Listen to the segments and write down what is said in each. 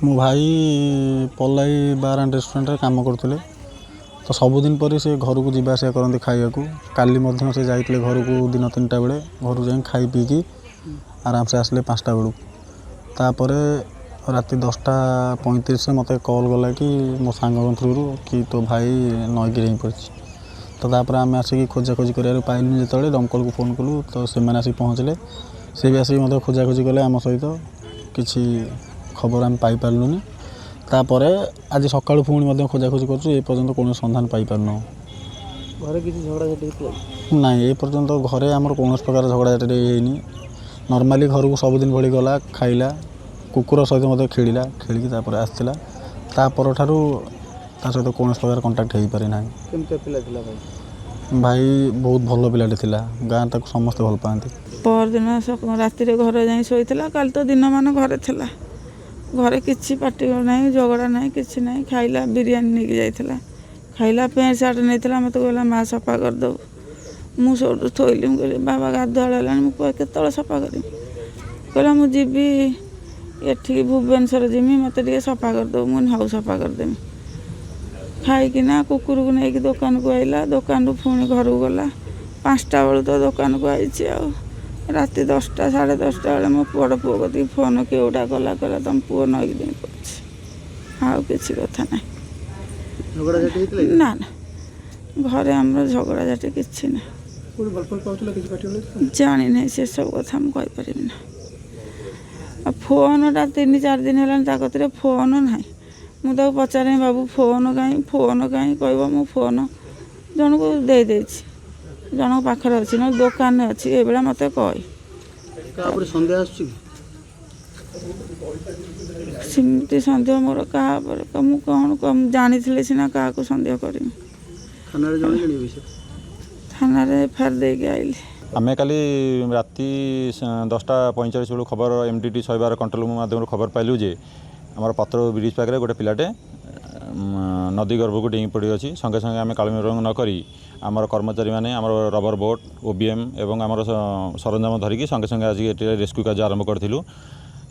मो भाई पल्लाई बार and restaurant रे काम करते तो सबुदिन पर से घर को जावास करते खाया काली से जाते घर को दिन 3टा बेले घर जा खाई पीकी आराम से आसले 5टा बेलू तापर राति 10:35 से मत कॉल गला कि मो सांग थ्रु कि तो भाई नईकि रें पड़ी तो तापर आम आसिक खोजाखोजी कर पाइलु जो दमकल को फोन कलु तो से आसिक पहुँचले सी भी आसिक मत खोजाखोजी कले आम सहित किसी खबर आम पाइपारूनी तापर आज सकाळु पुणी खोजाखोजी करपर्यंत कौन सन्धान पाइपारन ना एपर्यंत घरे आमर कौन प्रकार झगड़ाझाटी होनी नॉर्मली घर को सबुदिन भली गला खाइला कुकुर सहित मत खेला खेलिकी आसला तापर ठारू ता सहित कौन प्रकार कंटाक्ट हो पारे ना भाई बहुत भल पिलाटे थिला गाँ तक समस्त भल पाती परदिन राति घर जा शोला काल तो दिन मान घरे थिला घरे किसी पार्टी ना झगड़ा ना कि ना खाइला बिरियानी नहीं जाइला खाइला पैंट सार्ट नहीं मत कहला माँ सफा करदे मुझे थोली कहली बाबा गाधुआ मुझे के सफा करी कहला मुझे ये भुवनेश्वर जीमी मत सफा करदे मुझे हाउ सफा करदेमी खाईकिना कुकुर को लेकिन दुकान को आइला दुकान पुणी घर को गला 5टा बेलू तो दुकान को आई राति 10टा 10:30 बेले मो बड़ पुओ कति फोन किएटा गला कहला तुम पुओ नईकि दें पड़े आउ कि कथा ना ना ना घरे आम झगड़ाझाटी कि ना जानी नहीं से सब कथा मुझे कहीपर ना फोनटा 3-4 दिन है कतरे फोन ना मुझे पचारे बाबू फोन कहीं कह मो फोन जन को दे जन पाखे अच्छी ना दुकान अच्छी ये बेला मत कही सिमती सन्देह मोर क्या कौन जानी सीना क्या सन्देह करी थाना एफआईआर दे आइली आम काली राति 10:45 बेलू खबर एमडीटी 112 कंट्रोल रूम माध्यम खबर पाइलु जे आम पत्र ब्रिज पाखे गोटे पिलाटे नदी गर्भ को डेई पड़ी अच्छी संगे संगे आम कालमृग नक आमर कर्मचारी मैंने आम रबर बोट ओबीएम एवं आम सरंजाम धरिकी संगे संगे आज रेस्क्यू कार्य आरंभ करूँ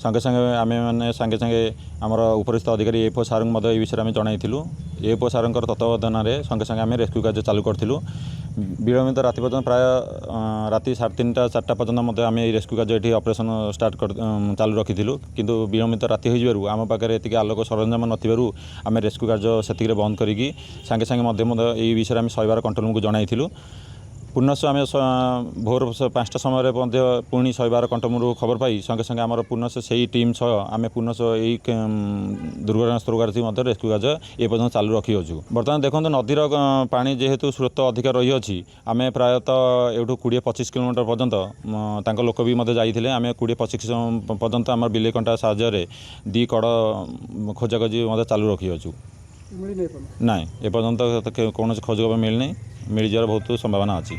संगे संगे आम मैंने संगे संगे आमर उपरिस्थ अधिकारी एफओ सार ये विषय में जनईलु एफओ सार तत्वावधान में संगे संगे आम रेस्क्यू कार्य चालू करूँ विलंबित राति पर्यटन प्राय राति 3:30 4टा पर्यटन आम रेस्क्यू कार्य ये ऑपरेशन स्टार्ट चालू रखी किंतु विलंबित राति हो आम पाखे ये आलोक सरंजाम नथिबारु आम रेस्क्यू कार्य से बंद करी सांगे सांगे ये विषय में 112 कंट्रोल रूम को जनईलु पुनः आम भोर 5टा समय पुणी 112 कंट्रोल रूम खबर पाई संगे संगे आम पुनः से टीम सह आम पुनः यही दुर्घटना स्थल रेस्क्यू कार्य ये पर्यटन चालू रखी अच्छु बर्तमान देखो नदीर पानी जेहेतु स्रोत अधिक रही आम प्रायतः एठू 20-25 किलोमीटर पर्यंत लोक भी मत जाइए आम 20-25 पर्यंत आम बिले कंटा साहाय्य 2 कड़ खोजाखोजी मत चालू रखी अच्छु ना एपर्यंत कौन खोज खबर मिलनी मिल जावर बहुत संभावना अच्छी।